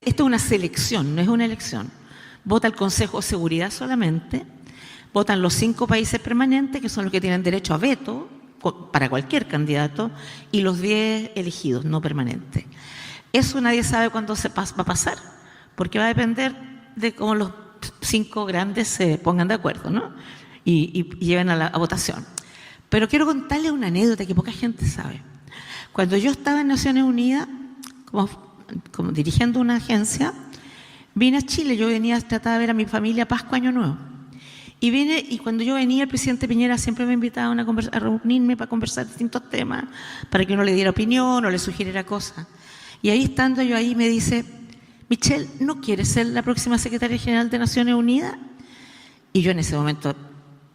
Esto es una selección, no es una elección. Vota el Consejo de Seguridad solamente, votan los 5 países permanentes, que son los que tienen derecho a veto para cualquier candidato, y los 10 elegidos, no permanentes. Eso nadie sabe cuándo va a pasar, porque va a depender de cómo los 5 grandes se pongan de acuerdo, ¿no? y lleven a votación. Pero quiero contarles una anécdota que poca gente sabe. Cuando yo estaba en Naciones Unidas, como dirigiendo una agencia, vine a Chile. Yo venía a tratar de ver a mi familia Pascua, Año Nuevo. Y cuando yo venía, el presidente Piñera siempre me invitaba a reunirme para conversar distintos temas, para que uno le diera opinión o le sugiriera cosas. Y ahí estando yo ahí me dice: Michelle, ¿no quieres ser la próxima secretaria general de Naciones Unidas? Y yo en ese momento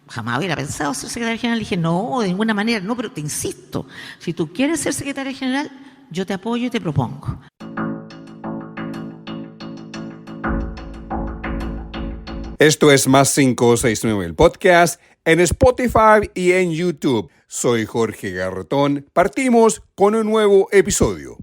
jamás hubiera pensado ser secretaria general. Le dije: no, de ninguna manera, no, pero te insisto, si tú quieres ser secretaria general, yo te apoyo y te propongo. Esto es Más 569, el podcast, en Spotify y en YouTube. Soy Jorge Garretón. Partimos con un nuevo episodio.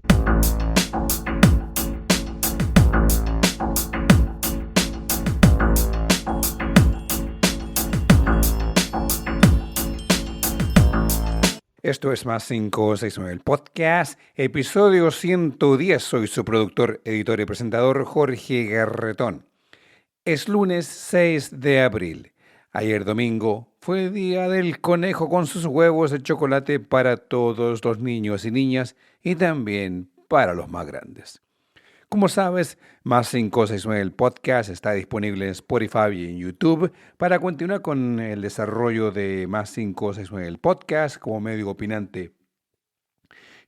Esto es Más 569, el podcast, episodio 110. Soy su productor, editor y presentador, Jorge Garretón. Es lunes 6 de abril. Ayer domingo fue el día del conejo con sus huevos de chocolate para todos los niños y niñas y también para los más grandes. Como sabes, Más 569 el podcast está disponible en Spotify y en YouTube. Para continuar con el desarrollo de Más 569 el podcast como medio opinante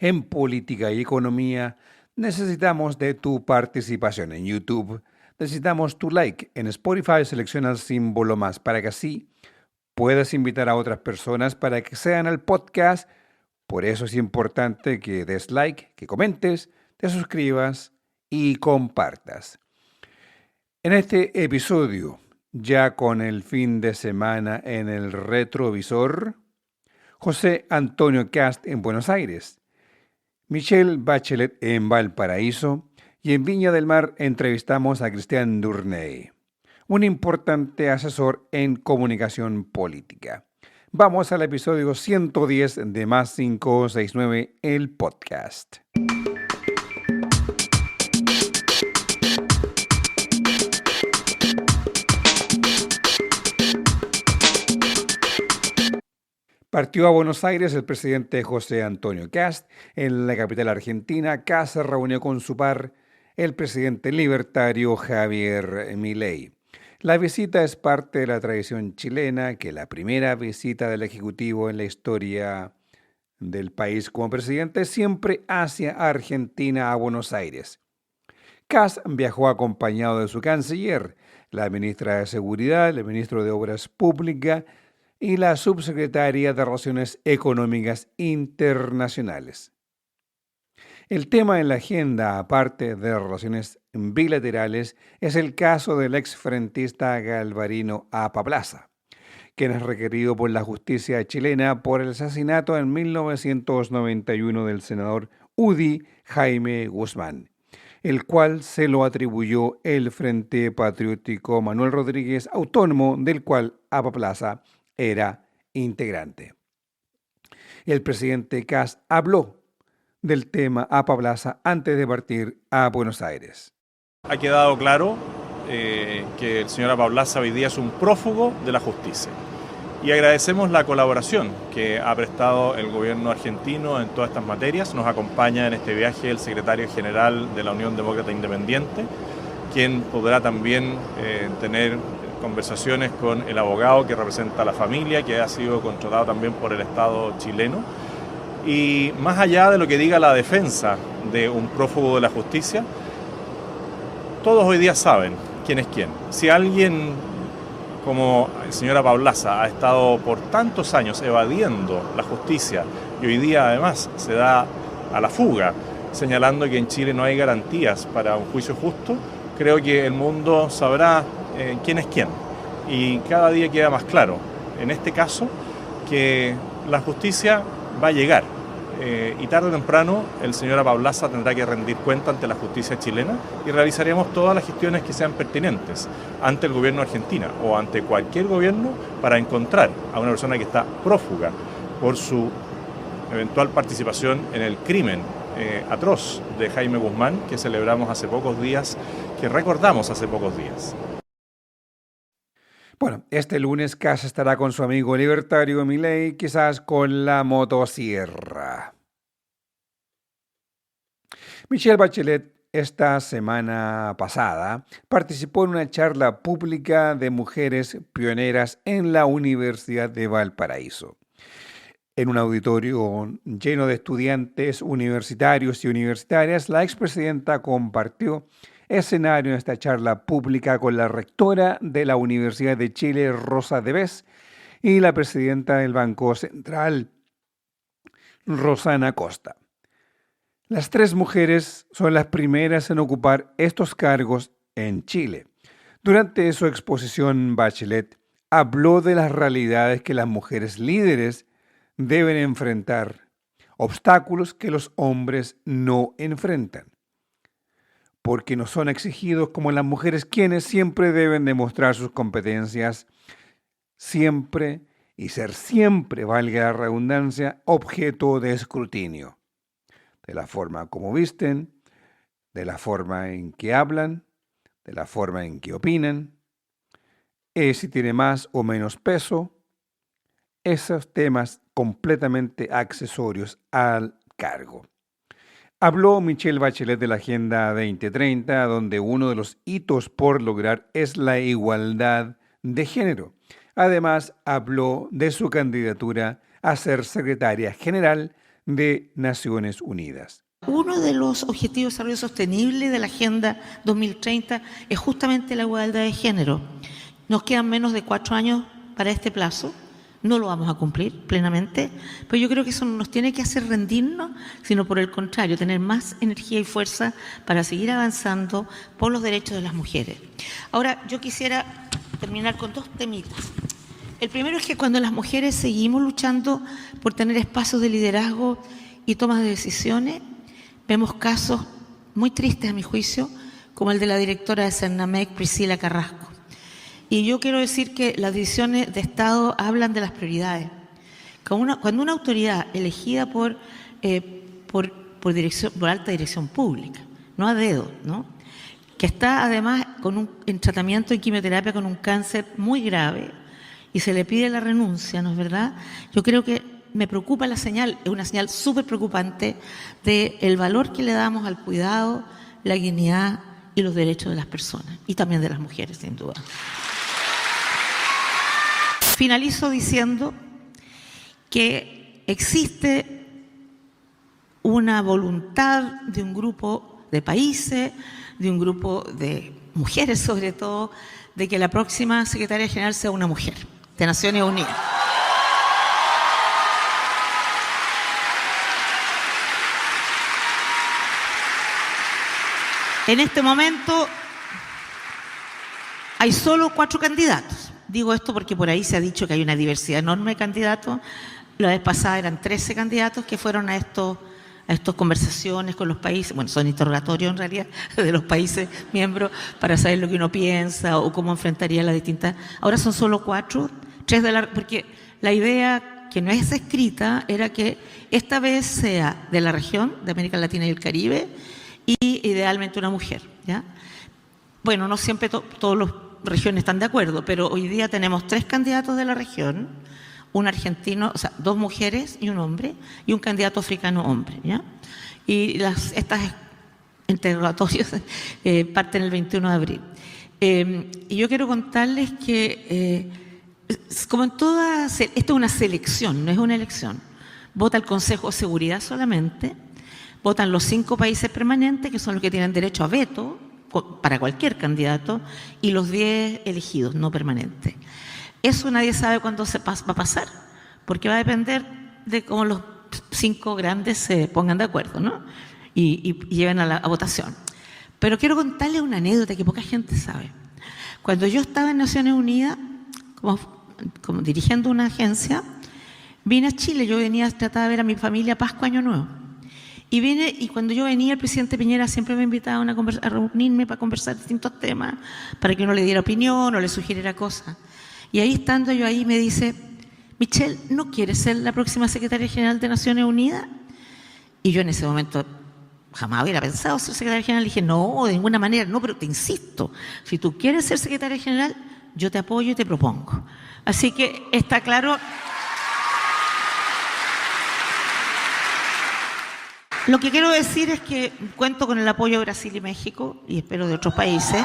en política y economía, necesitamos de tu participación en YouTube. Necesitamos tu like. En Spotify selecciona el símbolo más para que así puedas invitar a otras personas para que sean al podcast. Por eso es importante que des like, que comentes, te suscribas y compartas. En este episodio, ya con el fin de semana en el retrovisor, José Antonio Kast en Buenos Aires, Michelle Bachelet en Valparaíso, y en Viña del Mar entrevistamos a Christian Dournay, un importante asesor en comunicación política. Vamos al episodio 110 de Más 569, el podcast. Partió a Buenos Aires el presidente José Antonio Kast. En la capital argentina, Kast se reunió con su par, el presidente libertario Javier Milei. La visita es parte de la tradición chilena, que la primera visita del Ejecutivo en la historia del país como presidente siempre hacia Argentina a Buenos Aires. Kast viajó acompañado de su canciller, la ministra de Seguridad, el ministro de Obras Públicas y la subsecretaria de Relaciones Económicas Internacionales. El tema en la agenda, aparte de relaciones bilaterales, es el caso del exfrentista Galvarino Apaplaza, quien es requerido por la justicia chilena por el asesinato en 1991 del senador UDI Jaime Guzmán, el cual se lo atribuyó el Frente Patriótico Manuel Rodríguez Autónomo, del cual Apaplaza era integrante. El presidente Kast habló del tema a Apaplaza antes de partir a Buenos Aires. Ha quedado claro que el señor Apaplaza hoy día es un prófugo de la justicia. Y agradecemos la colaboración que ha prestado el gobierno argentino en todas estas materias. Nos acompaña en este viaje el secretario general de la Unión Demócrata Independiente, quien podrá también tener conversaciones con el abogado que representa a la familia, que ha sido contratado también por el Estado chileno. Y más allá de lo que diga la defensa de un prófugo de la justicia, todos hoy día saben quién es quién. Si alguien como el señor Apaplaza ha estado por tantos años evadiendo la justicia y hoy día además se da a la fuga, señalando que en Chile no hay garantías para un juicio justo, creo que el mundo sabrá quién es quién. Y cada día queda más claro, en este caso, que la justicia va a llegar. y tarde o temprano el señor Paulaza tendrá que rendir cuenta ante la justicia chilena y realizaremos todas las gestiones que sean pertinentes ante el gobierno de Argentina o ante cualquier gobierno para encontrar a una persona que está prófuga por su eventual participación en el crimen atroz de Jaime Guzmán que celebramos hace pocos días, que recordamos hace pocos días. Bueno, este lunes Kast estará con su amigo libertario Milei, quizás con la motosierra. Michelle Bachelet esta semana pasada participó en una charla pública de mujeres pioneras en la Universidad de Valparaíso. En un auditorio lleno de estudiantes universitarios y universitarias, la expresidenta compartió escenario en esta charla pública con la rectora de la Universidad de Chile, Rosa Debes, y la presidenta del Banco Central, Rosana Costa. Las tres mujeres son las primeras en ocupar estos cargos en Chile. Durante su exposición, Bachelet habló de las realidades que las mujeres líderes deben enfrentar, obstáculos que los hombres no enfrentan, porque no son exigidos como las mujeres, quienes siempre deben demostrar sus competencias, siempre y ser siempre, valga la redundancia, objeto de escrutinio, de la forma como visten, de la forma en que hablan, de la forma en que opinan, si tiene más o menos peso, esos temas completamente accesorios al cargo. Habló Michelle Bachelet de la Agenda 2030, donde uno de los hitos por lograr es la igualdad de género. Además, habló de su candidatura a ser secretaria general de Naciones Unidas. Uno de los objetivos de desarrollo sostenible de la Agenda 2030 es justamente la igualdad de género. Nos quedan menos de 4 años para este plazo. No lo vamos a cumplir plenamente, pero yo creo que eso no nos tiene que hacer rendirnos, sino por el contrario, tener más energía y fuerza para seguir avanzando por los derechos de las mujeres. Ahora, yo quisiera terminar con 2 temitas. El primero es que cuando las mujeres seguimos luchando por tener espacios de liderazgo y tomas de decisiones, vemos casos muy tristes a mi juicio, como el de la directora de Cernamec, Priscila Carrasco. Y yo quiero decir que las decisiones de Estado hablan de las prioridades. Cuando una autoridad elegida por alta dirección pública, no a dedo, ¿no?, que está además en tratamiento de quimioterapia con un cáncer muy grave y se le pide la renuncia, ¿no es verdad? Yo creo que me preocupa la señal, es una señal súper preocupante del valor que le damos al cuidado, la dignidad y los derechos de las personas y también de las mujeres, sin duda. Finalizo diciendo que existe una voluntad de un grupo de países, de un grupo de mujeres sobre todo, de que la próxima secretaria general sea una mujer de Naciones Unidas. En este momento hay solo 4 candidatos. Digo esto porque por ahí se ha dicho que hay una diversidad enorme de candidatos. La vez pasada eran 13 candidatos que fueron a estas conversaciones con los países, bueno, son interrogatorios en realidad, de los países miembros para saber lo que uno piensa o cómo enfrentaría las distintas. Ahora son solo 4, 3 porque la idea que no es escrita era que esta vez sea de la región, de América Latina y el Caribe, y idealmente una mujer, ¿ya? Bueno, no siempre todos los regiones están de acuerdo, pero hoy día tenemos 3 candidatos de la región, un argentino, o sea, 2 mujeres y un hombre, y un candidato africano hombre, ¿ya? Y estas interrogatorios parten el 21 de abril. Y yo quiero contarles que, como en todas, esto es una selección, no es una elección. Vota el Consejo de Seguridad solamente, votan los 5 países permanentes, que son los que tienen derecho a veto para cualquier candidato, y los 10 elegidos, no permanentes. Eso nadie sabe cuándo va a pasar, porque va a depender de cómo los 5 grandes se pongan de acuerdo, ¿no? Y lleven a votación. Pero quiero contarles una anécdota que poca gente sabe. Cuando yo estaba en Naciones Unidas, como dirigiendo una agencia, Vine a Chile, yo venía a tratar de ver a mi familia Pascua, Año Nuevo. Y vine, y cuando yo venía, el presidente Piñera siempre me invitaba a reunirme para conversar distintos temas, para que uno le diera opinión o le sugiriera cosas. Y ahí estando yo ahí me dice, Michelle, ¿no quieres ser la próxima secretaria general de Naciones Unidas? Y yo en ese momento jamás hubiera pensado ser secretaria general. Le dije, no, de ninguna manera, no, pero te insisto, si tú quieres ser secretaria general, yo te apoyo y te propongo. Así que está claro. Lo que quiero decir es que cuento con el apoyo de Brasil y México, y espero de otros países.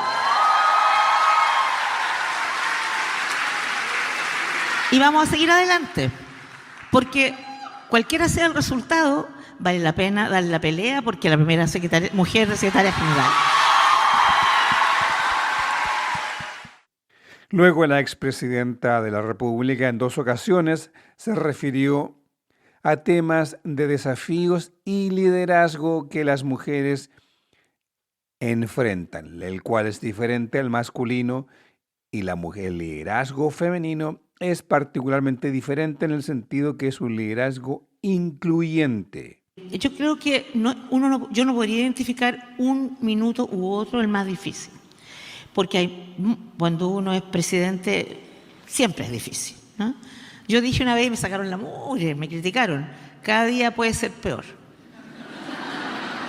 Y vamos a seguir adelante, porque cualquiera sea el resultado, vale la pena darle la pelea, porque la primera mujer secretaria general. Luego, la expresidenta de la República en 2 ocasiones se refirió a temas de desafíos y liderazgo que las mujeres enfrentan, el cual es diferente al masculino, y el liderazgo femenino es particularmente diferente en el sentido que es un liderazgo incluyente. Yo creo que yo no podría identificar un minuto u otro el más difícil, porque cuando uno es presidente siempre es difícil, ¿no? Yo dije una vez y me sacaron la mugre, me criticaron, cada día puede ser peor.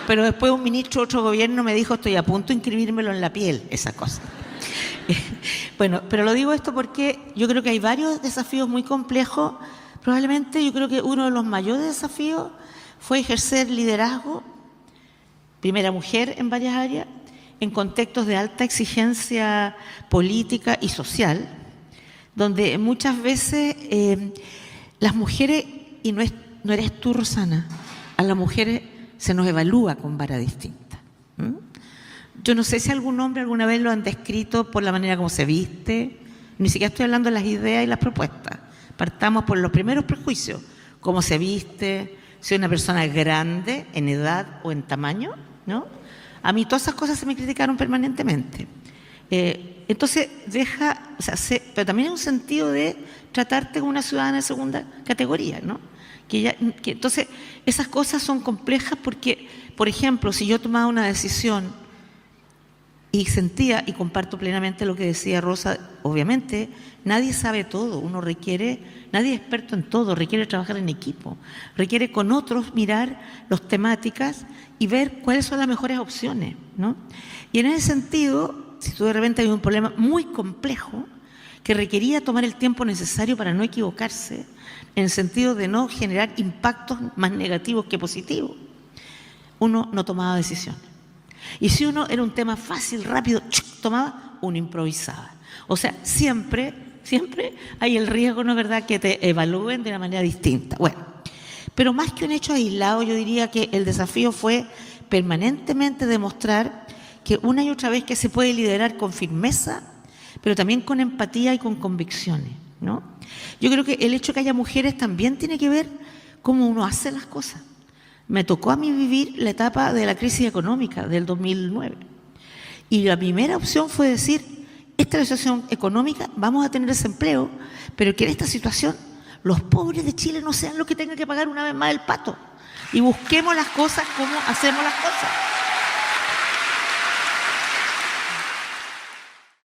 Pero después un ministro de otro gobierno me dijo, estoy a punto de inscribírmelo en la piel, esa cosa. Bueno, pero lo digo esto porque yo creo que hay varios desafíos muy complejos. Probablemente yo creo que uno de los mayores desafíos fue ejercer liderazgo, primera mujer en varias áreas, en contextos de alta exigencia política y social, donde muchas veces las mujeres, y no eres tú, Rosana, a las mujeres se nos evalúa con vara distinta. Yo no sé si algún hombre alguna vez lo han descrito por la manera como se viste, ni siquiera estoy hablando de las ideas y las propuestas. Partamos por los primeros prejuicios, cómo se viste, si es una persona grande en edad o en tamaño, ¿no? A mí todas esas cosas se me criticaron permanentemente. Entonces pero también hay un sentido de tratarte como una ciudadana de segunda categoría, ¿no? Entonces, esas cosas son complejas porque, por ejemplo, si yo tomaba una decisión y sentía, y comparto plenamente lo que decía Rosa, obviamente, nadie sabe todo, nadie es experto en todo, requiere trabajar en equipo, requiere con otros mirar las temáticas y ver cuáles son las mejores opciones, ¿no? Y en ese sentido, si tú de repente hay un problema muy complejo que requería tomar el tiempo necesario para no equivocarse, en el sentido de no generar impactos más negativos que positivos, uno no tomaba decisiones. Y si uno era un tema fácil, rápido, tomaba, uno improvisaba. O sea, siempre hay el riesgo, ¿no es verdad?, que te evalúen de una manera distinta. Bueno, pero más que un hecho aislado, yo diría que el desafío fue permanentemente demostrar que una y otra vez que se puede liderar con firmeza, pero también con empatía y con convicciones, ¿no? Yo creo que el hecho de que haya mujeres también tiene que ver cómo uno hace las cosas. Me tocó a mí vivir la etapa de la crisis económica del 2009. Y la primera opción fue decir, esta es la situación económica, vamos a tener desempleo, pero que en esta situación los pobres de Chile no sean los que tengan que pagar una vez más el pato. Y busquemos las cosas como hacemos las cosas.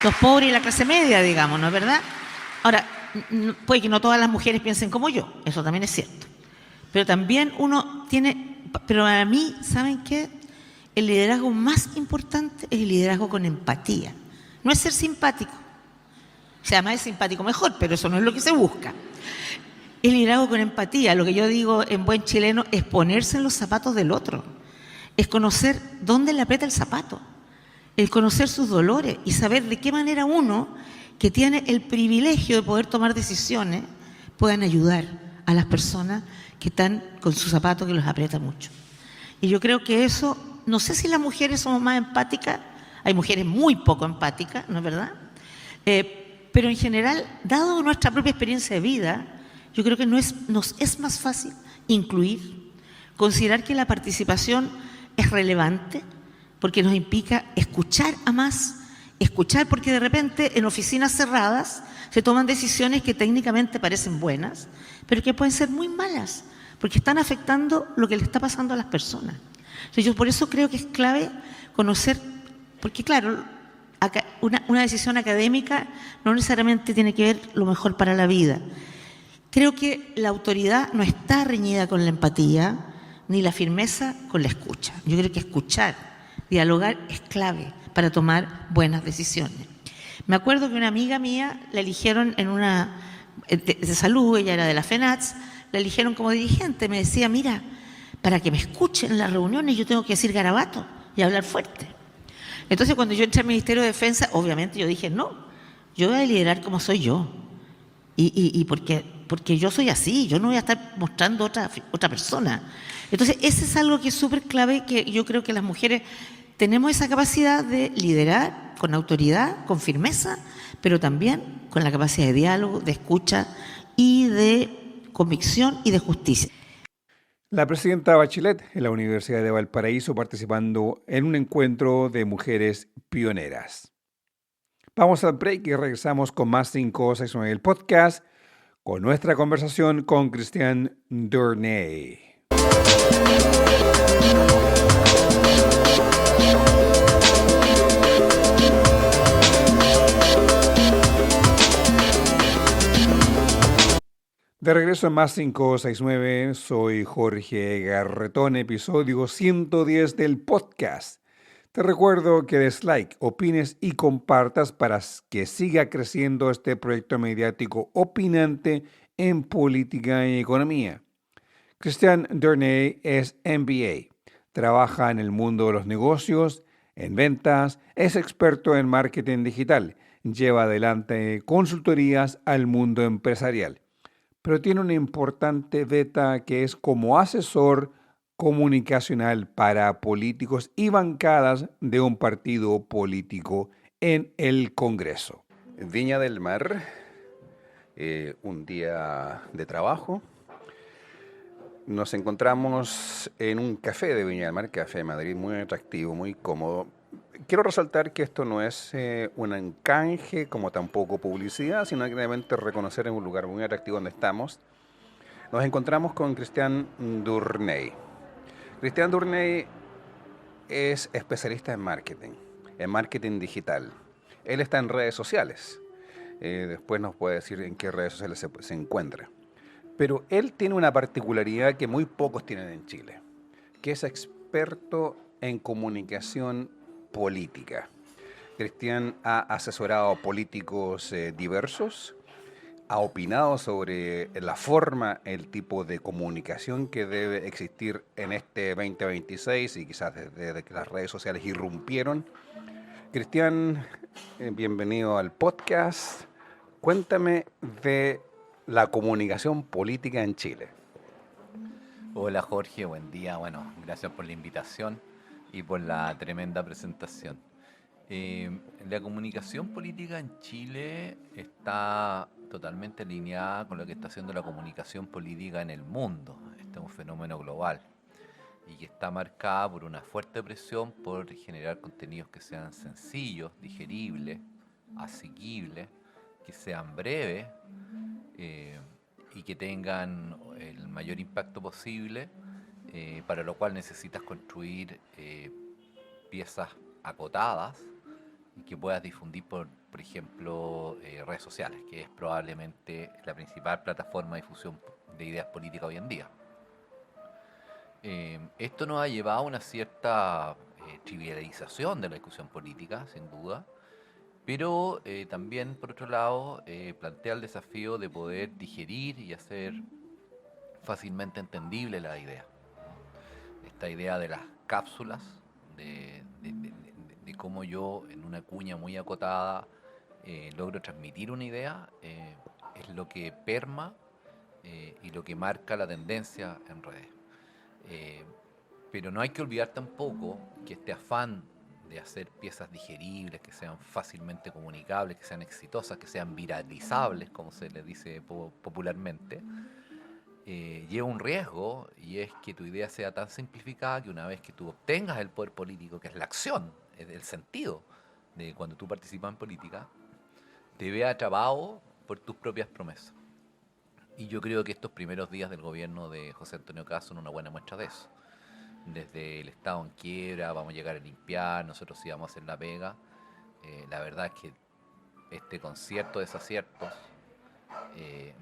Los pobres y la clase media, digamos, ¿no es verdad? Ahora, puede que no todas las mujeres piensen como yo, eso también es cierto. Pero también pero para mí, ¿saben qué? El liderazgo más importante es el liderazgo con empatía. No es ser simpático. Si además es simpático mejor, pero eso no es lo que se busca. El liderazgo con empatía, lo que yo digo en buen chileno, es ponerse en los zapatos del otro. Es conocer dónde le aprieta el zapato. El conocer sus dolores y saber de qué manera uno, que tiene el privilegio de poder tomar decisiones, puedan ayudar a las personas que están con sus zapatos que los aprieta mucho. Y yo creo que eso, no sé si las mujeres somos más empáticas, hay mujeres muy poco empáticas, ¿no es verdad? Pero en general, dado nuestra propia experiencia de vida, yo creo que nos es más fácil incluir, considerar que la participación es relevante, porque nos implica escuchar a más Escuchar, porque de repente en oficinas cerradas se toman decisiones que técnicamente parecen buenas, pero que pueden ser muy malas, porque están afectando lo que le está pasando a las personas. Entonces, yo por eso creo que es clave conocer, porque claro, una decisión académica no necesariamente tiene que ver lo mejor para la vida. Creo que la autoridad no está reñida con la empatía, ni la firmeza con la escucha. Yo creo que escuchar, dialogar es clave para tomar buenas decisiones. Me acuerdo que una amiga mía la eligieron en una de salud, ella era de la FENATS, la eligieron como dirigente. Me decía, mira, para que me escuchen en las reuniones yo tengo que decir garabato y hablar fuerte. Entonces, cuando yo entré al Ministerio de Defensa, obviamente yo dije, no, yo voy a liderar como soy yo. Y porque yo soy así, yo no voy a estar mostrando otra persona. Entonces, ese es algo que es súper clave, que yo creo que las mujeres tenemos esa capacidad de liderar con autoridad, con firmeza, pero también con la capacidad de diálogo, de escucha y de convicción y de justicia. La presidenta Bachelet en la Universidad de Valparaíso participando en un encuentro de mujeres pioneras. Vamos al break y regresamos con más 569 el podcast con nuestra conversación con Christiane Dournay. De regreso en Más 569, soy Jorge Garretón, episodio 110 del podcast. Te recuerdo que des like, opines y compartas para que siga creciendo este proyecto mediático opinante en política y economía. Christiane Dournay es MBA, trabaja en el mundo de los negocios, en ventas, es experto en marketing digital, lleva adelante consultorías al mundo empresarial, pero tiene una importante beta que es como asesor comunicacional para políticos y bancadas de un partido político en el Congreso. Viña del Mar, un día de trabajo. Nos encontramos en un café de Viña del Mar, Café de Madrid, muy atractivo, muy cómodo. Quiero resaltar que esto no es un encanje, como tampoco publicidad, sino que realmente reconocer en un lugar muy atractivo donde estamos. Nos encontramos con Christiane Dournay. Christiane Dournay es especialista en marketing digital. Él está en redes sociales. Después nos puede decir en qué redes sociales se encuentra. Pero él tiene una particularidad que muy pocos tienen en Chile, que es experto en comunicación política. Christiane ha asesorado a políticos diversos, ha opinado sobre la forma, el tipo de comunicación que debe existir en este 2026 y quizás desde que las redes sociales irrumpieron. Christiane, bienvenido al podcast. Cuéntame de la comunicación política en Chile. Hola Jorge, buen día. Bueno, gracias por la invitación y por la tremenda presentación. La comunicación política en Chile está totalmente alineada con lo que está haciendo la comunicación política en el mundo. Este es un fenómeno global y que está marcada por una fuerte presión por generar contenidos que sean sencillos, digeribles, asequibles, que sean breves y que tengan el mayor impacto posible, para lo cual necesitas construir piezas acotadas y que puedas difundir por ejemplo, redes sociales, que es probablemente la principal plataforma de difusión de ideas políticas hoy en día. Esto nos ha llevado a una cierta trivialización de la discusión política, sin duda, pero también, por otro lado, plantea el desafío de poder digerir y hacer fácilmente entendible la idea. Esta idea de las cápsulas, de cómo yo, en una cuña muy acotada, logro transmitir una idea, es lo que perma y lo que marca la tendencia en redes. Pero no hay que olvidar tampoco que este afán de hacer piezas digeribles, que sean fácilmente comunicables, que sean exitosas, que sean viralizables, como se les dice popularmente, lleva un riesgo, y es que tu idea sea tan simplificada que una vez que tú obtengas el poder político, que es la acción, es el sentido de cuando tú participas en política, te vea atrapado por tus propias promesas. Y yo creo que estos primeros días del gobierno de José Antonio Kast son una buena muestra de eso. Desde el Estado en quiebra, vamos a llegar a limpiar, nosotros sí vamos a hacer la pega. La verdad es que este concierto de desaciertos,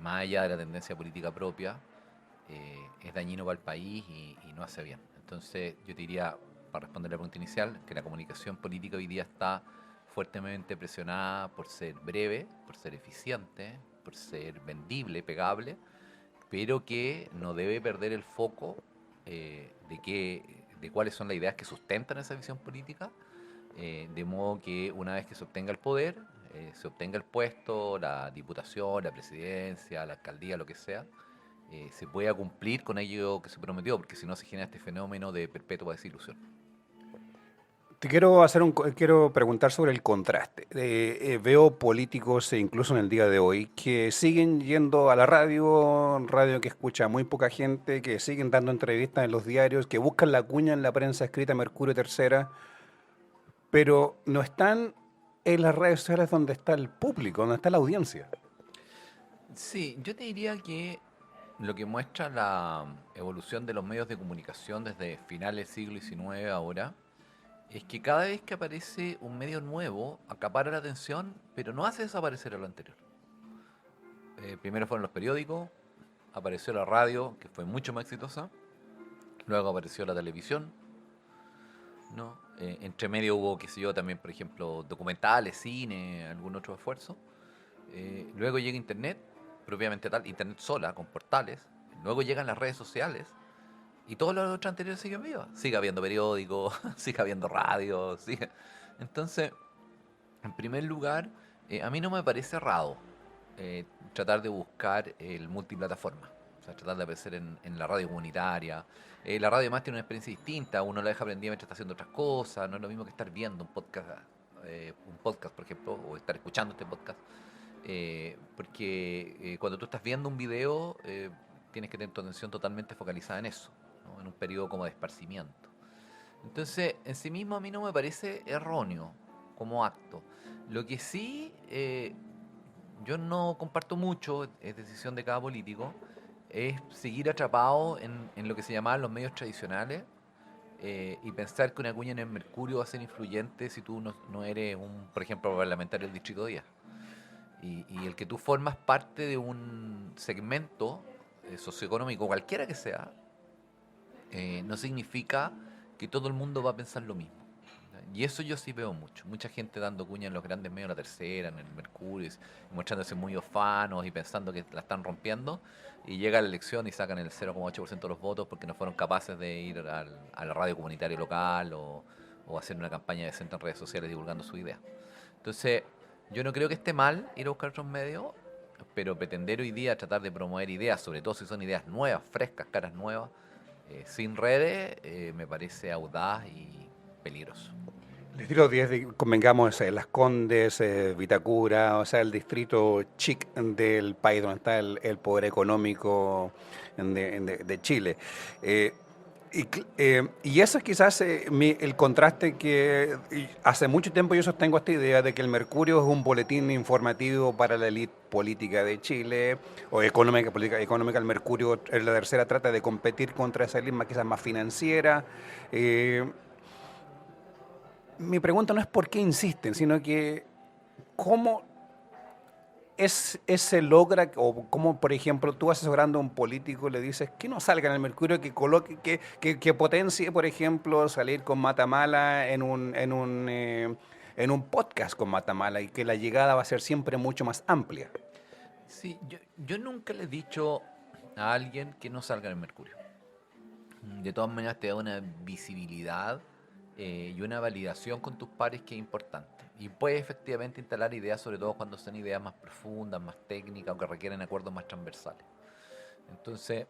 más allá de la tendencia política propia, es dañino para el país y no hace bien. Entonces yo te diría, para responder la pregunta inicial, que la comunicación política hoy día está fuertemente presionada por ser breve, por ser eficiente, por ser vendible, pegable, pero que no debe perder el foco de cuáles son las ideas que sustentan esa visión política, de modo que una vez que se obtenga el poder, se obtenga el puesto, la diputación, la presidencia, la alcaldía, lo que sea, se pueda cumplir con aquello que se prometió, porque si no se genera este fenómeno de perpetua desilusión. Te quiero preguntar sobre el contraste. Veo políticos, incluso en el día de hoy, que siguen yendo a la radio que escucha muy poca gente, que siguen dando entrevistas en los diarios, que buscan la cuña en la prensa escrita, Mercurio Tercera, pero no están en las redes sociales donde está el público, donde está la audiencia. Sí, yo te diría que lo que muestra la evolución de los medios de comunicación desde finales del siglo XIX ahora es que cada vez que aparece un medio nuevo acapara la atención, pero no hace desaparecer a lo anterior. Primero fueron los periódicos, apareció la radio, que fue mucho más exitosa, luego apareció la televisión, ¿no? Entre medio hubo, qué sé yo, también, por ejemplo, documentales, cine, algún otro esfuerzo. Luego llega Internet, propiamente tal, Internet sola, con portales. Luego llegan las redes sociales y todos los otros anteriores siguen vivos. Sigue habiendo periódicos, sigue habiendo radio, sigue. Entonces, en primer lugar, a mí no me parece errado tratar de buscar el multiplataforma. O sea, tratar de aparecer en la radio comunitaria. La radio además tiene una experiencia distinta, uno la deja prendida mientras está haciendo otras cosas, no es lo mismo que estar viendo un podcast, por ejemplo, o estar escuchando este podcast. Porque cuando tú estás viendo un video, tienes que tener tu atención totalmente focalizada en eso, ¿no? En un periodo como de esparcimiento. Entonces, en sí mismo a mí no me parece erróneo como acto. Lo que sí, yo no comparto mucho, es decisión de cada político, es seguir atrapado en lo que se llamaban los medios tradicionales y pensar que una cuña en el Mercurio va a ser influyente si tú no eres por ejemplo, parlamentario del Distrito 10. Y el que tú formas parte de un segmento socioeconómico, cualquiera que sea, no significa que todo el mundo va a pensar lo mismo. Y eso yo sí veo mucho. Mucha gente dando cuña en los grandes medios, La Tercera, en el Mercurio, mostrándose muy ofanos y pensando que la están rompiendo. Y llega la elección y sacan el 0,8% de los votos porque no fueron capaces de ir a la radio comunitaria local o hacer una campaña decente en redes sociales divulgando su idea. Entonces, yo no creo que esté mal ir a buscar otros medios, pero pretender hoy día tratar de promover ideas, sobre todo si son ideas nuevas, frescas, caras nuevas, sin redes, me parece audaz y peligroso. El distrito 10, convengamos, Las Condes, Vitacura, o sea, el distrito chic del país donde está el poder económico de Chile. Y eso es quizás el contraste que hace mucho tiempo yo sostengo esta idea de que el Mercurio es un boletín informativo para la élite política de Chile o económica, política económica. El Mercurio, La Tercera, trata de competir contra esa élite quizás más financiera. Mi pregunta no es por qué insisten, sino que cómo se logra, o cómo, por ejemplo, tú asesorando a un político le dices que no salga en el Mercurio, que coloque, que potencie, por ejemplo, salir con Matamala en un podcast con Matamala y que la llegada va a ser siempre mucho más amplia. Sí, yo nunca le he dicho a alguien que no salga en el Mercurio. De todas maneras te da una visibilidad y una validación con tus pares que es importante. Y puedes efectivamente instalar ideas, sobre todo cuando son ideas más profundas, más técnicas o que requieren acuerdos más transversales. Entonces,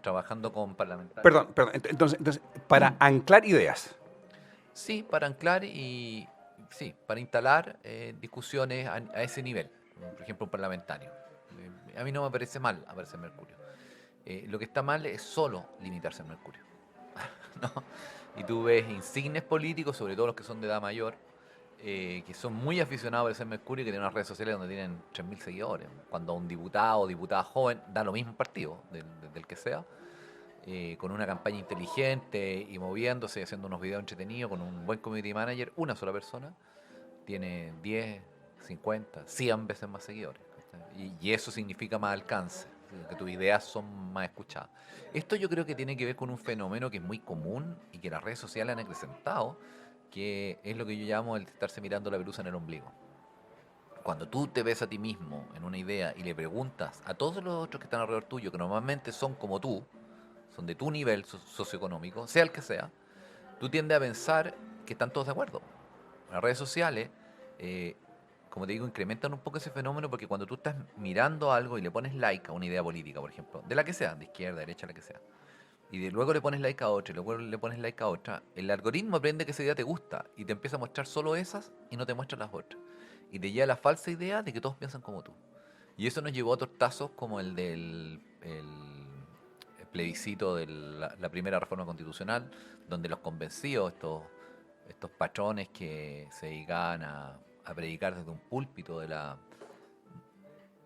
trabajando con parlamentarios... Perdón, entonces para anclar ideas. Sí, para anclar sí, para instalar discusiones a ese nivel. Por ejemplo, un parlamentario. A mí no me parece mal aparecer en Mercurio. Lo que está mal es solo limitarse al Mercurio. ¿No? Y tú ves insignes políticos, sobre todo los que son de edad mayor, que son muy aficionados al ser Mercurio y que tienen unas redes sociales donde tienen 3.000 seguidores. Cuando un diputado o diputada joven da lo mismo partido, del que sea, con una campaña inteligente y moviéndose, haciendo unos videos entretenidos, con un buen community manager, una sola persona, tiene 10, 50, 100 veces más seguidores. Y eso significa más alcance, que tus ideas son más escuchadas. Esto yo creo que tiene que ver con un fenómeno que es muy común y que las redes sociales han acrecentado, que es lo que yo llamo el estarse mirando la pelusa en el ombligo. Cuando tú te ves a ti mismo en una idea y le preguntas a todos los otros que están alrededor tuyo, que normalmente son como tú, son de tu nivel socioeconómico, sea el que sea, tú tiendes a pensar que están todos de acuerdo. Las redes sociales, como te digo, incrementan un poco ese fenómeno porque cuando tú estás mirando algo y le pones like a una idea política, por ejemplo, de la que sea, de izquierda, derecha, la que sea, luego le pones like a otra, y luego le pones like a otra, el algoritmo aprende que esa idea te gusta y te empieza a mostrar solo esas y no te muestra las otras. Y te lleva la falsa idea de que todos piensan como tú. Y eso nos llevó a tortazos como el del el plebiscito de la primera reforma constitucional, donde los convencidos, estos patrones que se dedicaban a predicar desde un púlpito de la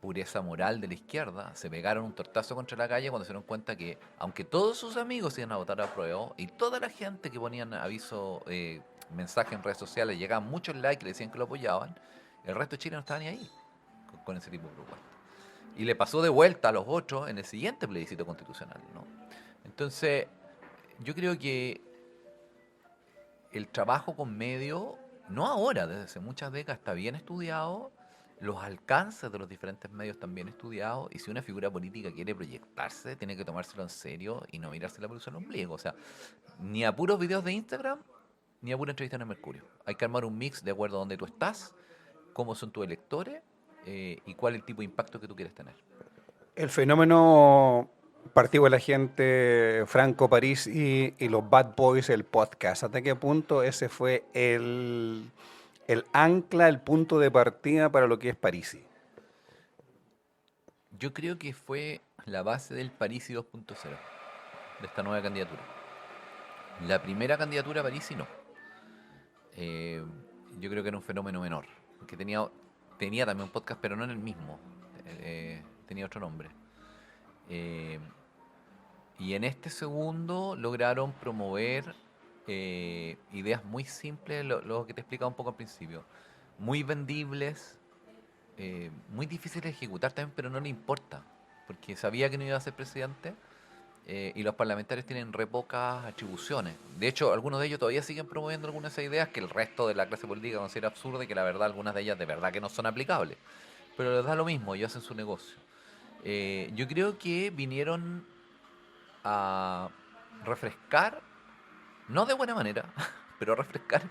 pureza moral de la izquierda, se pegaron un tortazo contra la calle cuando se dieron cuenta que, aunque todos sus amigos iban a votar a prueba y toda la gente que ponían aviso, mensaje en redes sociales, llegaban muchos likes y le decían que lo apoyaban, el resto de Chile no estaba ni ahí con ese tipo de propuestas. Y le pasó de vuelta a los otros en el siguiente plebiscito constitucional, ¿no? Entonces, yo creo que el trabajo con medios, no ahora, desde hace muchas décadas, está bien estudiado, los alcances de los diferentes medios están bien estudiados, y si una figura política quiere proyectarse, tiene que tomárselo en serio y no mirarse la pelusa en el ombligo. O sea, ni a puros videos de Instagram, ni a pura entrevista en el Mercurio. Hay que armar un mix de acuerdo a dónde tú estás, cómo son tus electores, y cuál es el tipo de impacto que tú quieres tener. El fenómeno partido de la gente, Franco París y los Bad Boys, el podcast. ¿Hasta qué punto ese fue el ancla, el punto de partida para lo que es Parisi? Yo creo que fue la base del Parisi 2.0, de esta nueva candidatura. La primera candidatura a Parisi no. Yo creo que era un fenómeno menor, porque tenía también un podcast, pero no en el mismo. Tenía otro nombre. Y en este segundo lograron promover ideas muy simples, lo que te explicaba un poco al principio, muy vendibles, muy difíciles de ejecutar también, pero no le importa, porque sabía que no iba a ser presidente, y los parlamentarios tienen re pocas atribuciones. De hecho, algunos de ellos todavía siguen promoviendo algunas de esas ideas que el resto de la clase política considera absurdas y que la verdad algunas de ellas de verdad que no son aplicables. Pero les da lo mismo, ellos hacen su negocio. Yo creo que vinieron a refrescar, no de buena manera, pero refrescar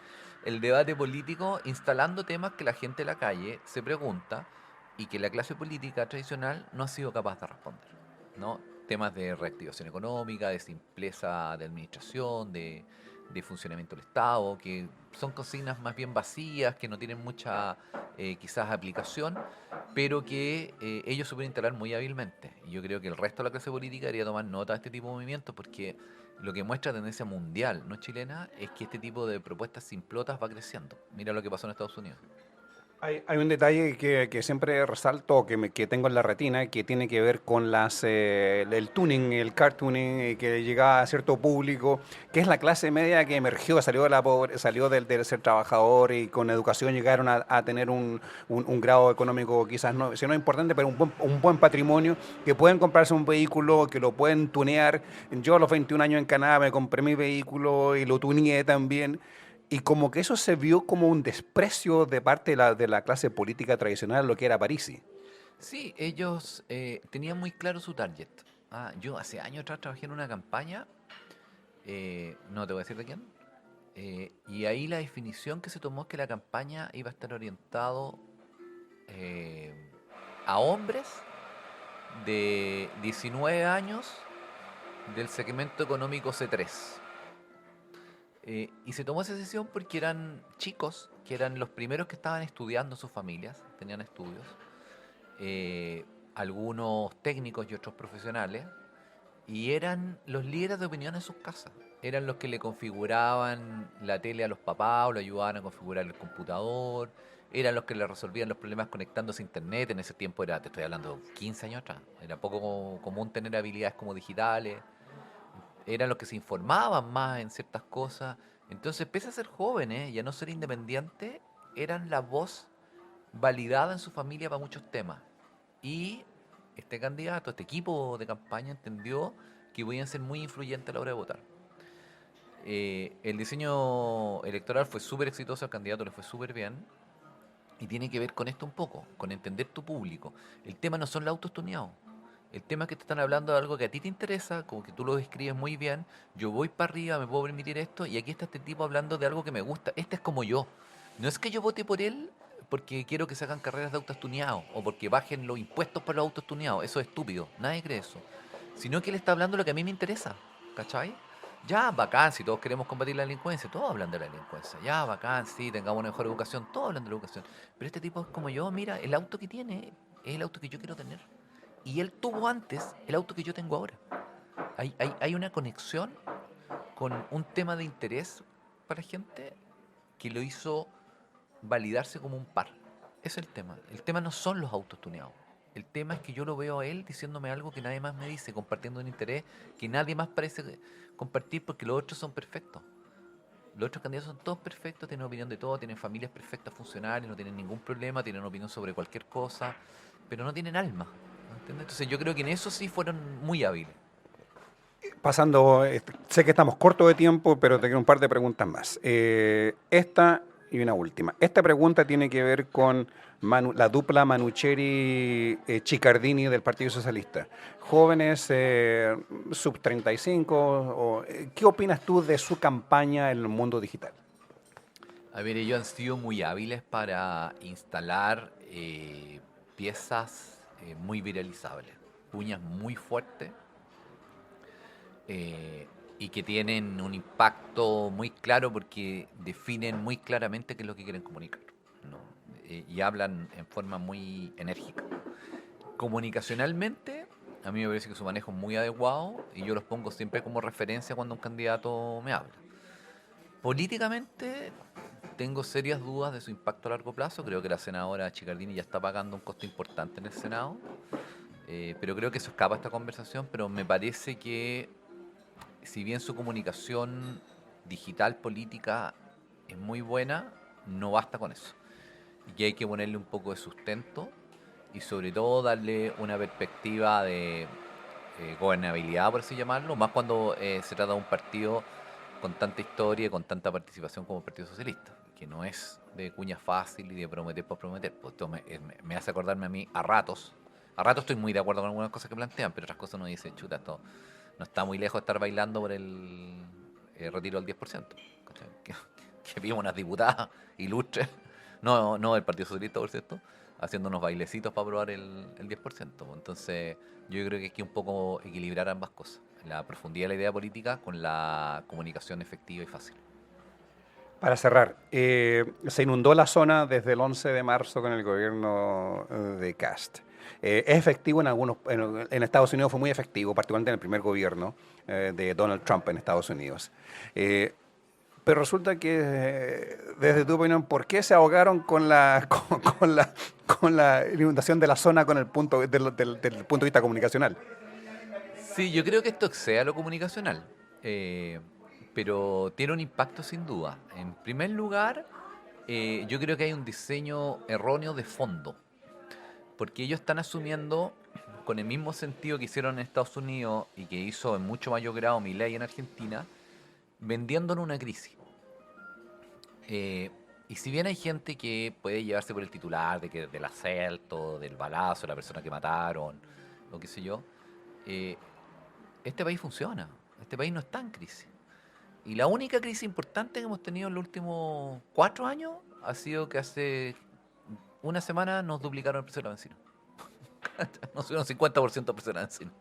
el debate político instalando temas que la gente de la calle se pregunta y que la clase política tradicional no ha sido capaz de responder, ¿no? Temas de reactivación económica, de simpleza de administración, de funcionamiento del Estado, que son consignas más bien vacías, que no tienen mucha quizás aplicación, pero que ellos supieron instalar muy hábilmente. Y yo creo que el resto de la clase política debería tomar nota de este tipo de movimientos, porque lo que muestra tendencia mundial, no chilena, es que este tipo de propuestas simplotas va creciendo. Mira lo que pasó en Estados Unidos. Hay un detalle que siempre resalto, que tengo en la retina, que tiene que ver con el tuning, el car tuning, que llega a cierto público, que es la clase media que emergió, salió de la salió del ser trabajador y con educación llegaron a tener un grado económico quizás no, si no importante, pero un buen patrimonio, que pueden comprarse un vehículo, que lo pueden tunear. Yo a los 21 años en Canadá me compré mi vehículo y lo tuneé también. Y como que eso se vio como un desprecio de parte de la clase política tradicional, lo que era Parisi. Sí, ellos tenían muy claro su target. Yo hace años atrás trabajé en una campaña, no te voy a decir de quién, y ahí la definición que se tomó es que la campaña iba a estar orientado a hombres de 19 años del segmento económico C3. Y se tomó esa decisión porque eran chicos, que eran los primeros que estaban estudiando, sus familias, tenían estudios, algunos técnicos y otros profesionales, y eran los líderes de opinión en sus casas. eran los que le configuraban la tele a los papás o le ayudaban a configurar el computador, eran los que le resolvían los problemas conectándose a internet. En ese tiempo te estoy hablando 15 años atrás, era poco común tener habilidades como digitales, eran los que se informaban más en ciertas cosas. Entonces, pese a ser jóvenes y a no ser independientes, eran la voz validada en su familia para muchos temas. Y este candidato, este equipo de campaña entendió que podían ser muy influyentes a la hora de votar. El diseño electoral fue súper exitoso, al candidato le fue súper bien, y tiene que ver con esto un poco, con entender tu público. El tema no son los autos tuneados, el tema es que te están hablando de algo que a ti te interesa, como que tú lo describes muy bien, yo voy para arriba, me puedo permitir esto, y aquí está este tipo hablando de algo que me gusta, este es como yo. No es que yo vote por él porque quiero que se hagan carreras de autos tuneados, o porque bajen los impuestos para los autos tuneados, eso es estúpido, nadie cree eso. Sino que él está hablando de lo que a mí me interesa, ¿cachai? Ya, bacán, si todos queremos combatir la delincuencia, todos hablan de la delincuencia. Ya, bacán, sí, tengamos una mejor educación, todos hablan de la educación. Pero este tipo es como yo, mira, el auto que tiene es el auto que yo quiero tener. Y él tuvo antes el auto que yo tengo ahora. Hay una conexión con un tema de interés para la gente que lo hizo validarse como un par. Ese es el tema. El tema no son los autos tuneados. El tema es que yo lo veo a él diciéndome algo que nadie más me dice, compartiendo un interés que nadie más parece compartir porque los otros son perfectos. Los otros candidatos son todos perfectos, tienen opinión de todo, tienen familias perfectas, funcionales, no tienen ningún problema, tienen opinión sobre cualquier cosa, pero no tienen alma. ¿Entiendes? Entonces yo creo que en eso sí fueron muy hábiles. Pasando, sé que estamos cortos de tiempo, pero tengo un par de preguntas más. Esta y una última. Esta pregunta tiene que ver con la dupla Manucheri-Cicardini del Partido Socialista. Jóvenes sub 35, ¿qué opinas tú de su campaña en el mundo digital? A ver, ellos han sido muy hábiles para instalar piezas muy viralizables, cuñas muy fuertes, y que tienen un impacto muy claro porque definen muy claramente qué es lo que quieren comunicar, ¿no? Y hablan en forma muy enérgica. Comunicacionalmente, a mí me parece que su manejo es muy adecuado y yo los pongo siempre como referencia cuando un candidato me habla. Políticamente, tengo serias dudas de su impacto a largo plazo. Creo que la senadora Cicardini ya está pagando un costo importante en el Senado, pero creo que eso escapa a esta conversación. Pero me parece que si bien su comunicación digital política es muy buena, no basta con eso. Y que hay que ponerle un poco de sustento y sobre todo darle una perspectiva de gobernabilidad, por así llamarlo, más cuando se trata de un partido con tanta historia y con tanta participación como el Partido Socialista, que no es de cuña fácil y de prometer por prometer. Pues esto me hace acordarme a mí a ratos. A ratos estoy muy de acuerdo con algunas cosas que plantean, pero otras cosas uno dice, chuta, esto no está muy lejos de estar bailando por el retiro del 10%. ¿Cachai? Que vimos unas diputadas ilustres, no del Partido Socialista, por cierto, haciendo unos bailecitos para aprobar el 10%. Entonces, yo creo que hay que un poco equilibrar ambas cosas, la profundidad de la idea política con la comunicación efectiva y fácil. Para cerrar, se inundó la zona desde el 11 de marzo con el gobierno de Kast. Es efectivo en Estados Unidos, fue muy efectivo, particularmente en el primer gobierno de Donald Trump en Estados Unidos. Pero resulta que, desde tu opinión, ¿por qué se ahogaron con la inundación de la zona del punto de vista comunicacional? Sí, yo creo que esto excede a lo comunicacional, pero tiene un impacto sin duda. En primer lugar, yo creo que hay un diseño erróneo de fondo, porque ellos están asumiendo, con el mismo sentido que hicieron en Estados Unidos y que hizo en mucho mayor grado Milei en Argentina, vendiéndonos una crisis. Y si bien hay gente que puede llevarse por el titular del asalto, del balazo, de la persona que mataron, o qué sé yo, este país funciona, este país no está en crisis. Y la única crisis importante que hemos tenido en los últimos 4 años ha sido que hace una semana nos duplicaron el precio de la benzina. Nos subieron 50% el precio de la benzina.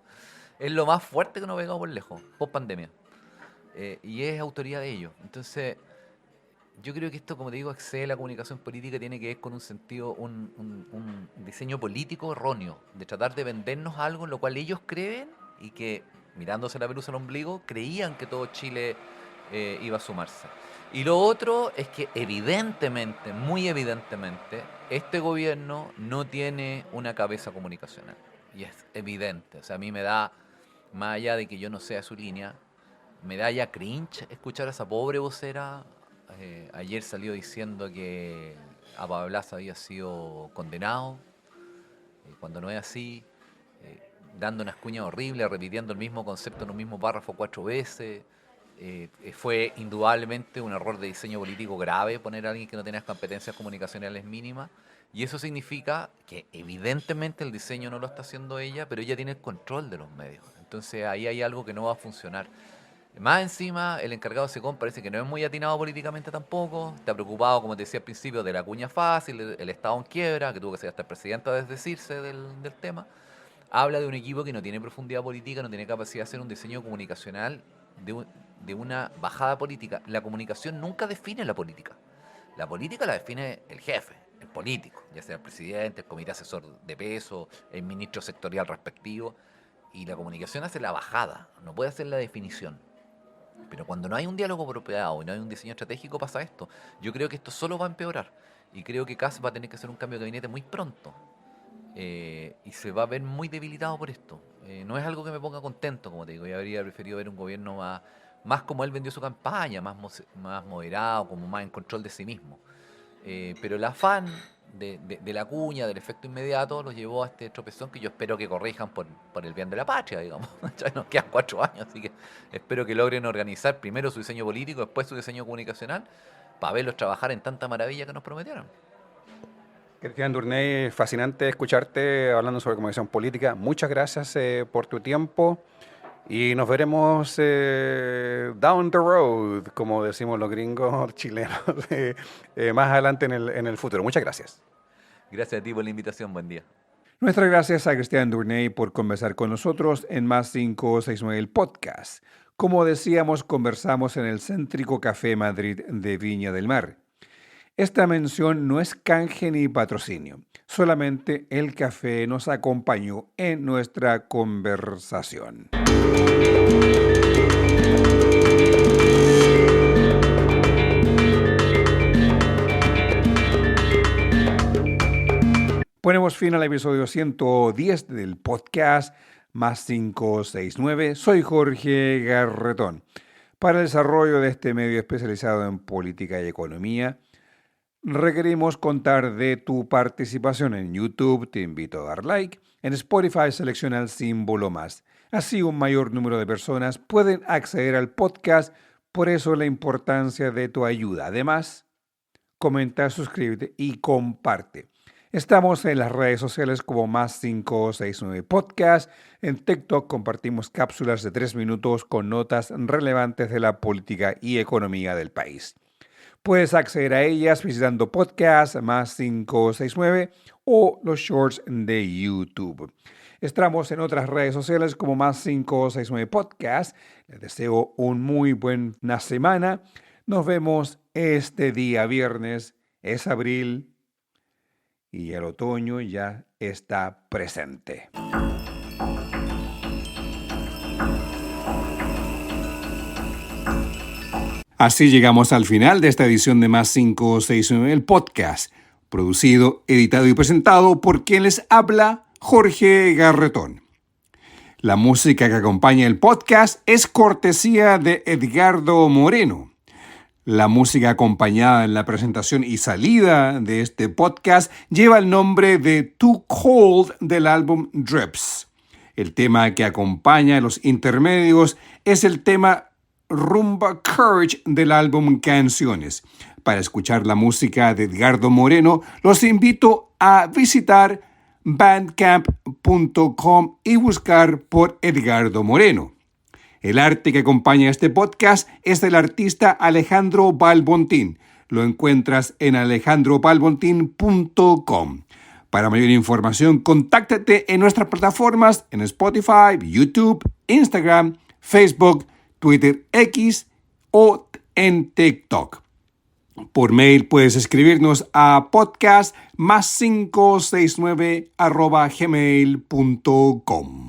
Es lo más fuerte que nos pegamos por lejos, post pandemia. Y es autoridad de ellos. Entonces, yo creo que esto, como te digo, excede la comunicación política, tiene que ver con un sentido, un diseño político erróneo, de tratar de vendernos algo en lo cual ellos creen y que, mirándose la pelusa al ombligo, creían que todo Chile iba a sumarse. Y lo otro es que evidentemente, muy evidentemente, este gobierno no tiene una cabeza comunicacional. Y es evidente. O sea, a mí me da, más allá de que yo no sea su línea, me da ya cringe escuchar a esa pobre vocera. Ayer salió diciendo que a Pablo Blas había sido condenado, cuando no es así, dando unas cuñas horribles, repitiendo el mismo concepto en un mismo párrafo 4 veces. Fue indudablemente un error de diseño político grave poner a alguien que no tenía competencias comunicacionales mínimas, y eso significa que evidentemente el diseño no lo está haciendo ella, pero ella tiene el control de los medios. Entonces ahí hay algo que no va a funcionar. Más encima, el encargado de SECOM parece que no es muy atinado políticamente tampoco, está preocupado, como te decía al principio, de la cuña fácil, el Estado en quiebra, que tuvo que ser hasta el presidente a desdecirse del tema. Habla de un equipo que no tiene profundidad política, no tiene capacidad de hacer un diseño comunicacional de una bajada política. La comunicación nunca define la política. La política la define el jefe, el político, ya sea el presidente, el comité asesor de peso, el ministro sectorial respectivo. Y la comunicación hace la bajada, no puede hacer la definición. Pero cuando no hay un diálogo apropiado y no hay un diseño estratégico, pasa esto. Yo creo que esto solo va a empeorar. Y creo que Kast va a tener que hacer un cambio de gabinete muy pronto. Y se va a ver muy debilitado por esto. No es algo que me ponga contento, como te digo. Yo habría preferido ver un gobierno más como él vendió su campaña, más moderado, como más en control de sí mismo. Pero el afán de la cuña, del efecto inmediato, los llevó a este tropezón que yo espero que corrijan por el bien de la patria, digamos. Ya nos quedan 4 años, así que espero que logren organizar primero su diseño político, después su diseño comunicacional, para verlos trabajar en tanta maravilla que nos prometieron. Cristian Dournay, fascinante escucharte hablando sobre comunicación política. Muchas gracias por tu tiempo y nos veremos down the road, como decimos los gringos chilenos, más adelante en el futuro. Muchas gracias. Gracias a ti por la invitación, buen día. Nuestras gracias a Cristian Dournay por conversar con nosotros en Más 569 el podcast. Como decíamos, conversamos en el céntrico Café Madrid de Viña del Mar. Esta mención no es canje ni patrocinio, solamente el café nos acompañó en nuestra conversación. Ponemos fin al episodio 110 del podcast Más 569. Soy Jorge Garretón. Para el desarrollo de este medio especializado en política y economía, requerimos contar de tu participación. En YouTube te invito a dar like. En Spotify selecciona el símbolo más. Así un mayor número de personas pueden acceder al podcast. Por eso la importancia de tu ayuda. Además, comenta, suscríbete y comparte. Estamos en las redes sociales como Más 569 Podcast. En TikTok compartimos cápsulas de 3 minutos con notas relevantes de la política y economía del país. Puedes acceder a ellas visitando Podcast Más 569 o los shorts de YouTube. Estamos en otras redes sociales como Más 569 Podcast. Les deseo una muy buena semana. Nos vemos este día viernes. Es abril y el otoño ya está presente. Así llegamos al final de esta edición de Más 569, el podcast, producido, editado y presentado por quien les habla, Jorge Garretón. La música que acompaña el podcast es cortesía de Edgardo Moreno. La música acompañada en la presentación y salida de este podcast lleva el nombre de Too Cold del álbum Drips. El tema que acompaña los intermedios es el tema Rumba Courage del álbum Canciones. Para escuchar la música de Edgardo Moreno, los invito a visitar bandcamp.com y buscar por Edgardo Moreno. El arte que acompaña este podcast es del artista Alejandro Balbontín. Lo encuentras en alejandrobalbontin.com. Para mayor información, contáctate en nuestras plataformas en Spotify, YouTube, Instagram, Facebook, Twitter X o en TikTok. Por mail puedes escribirnos a podcast+569@gmail.com.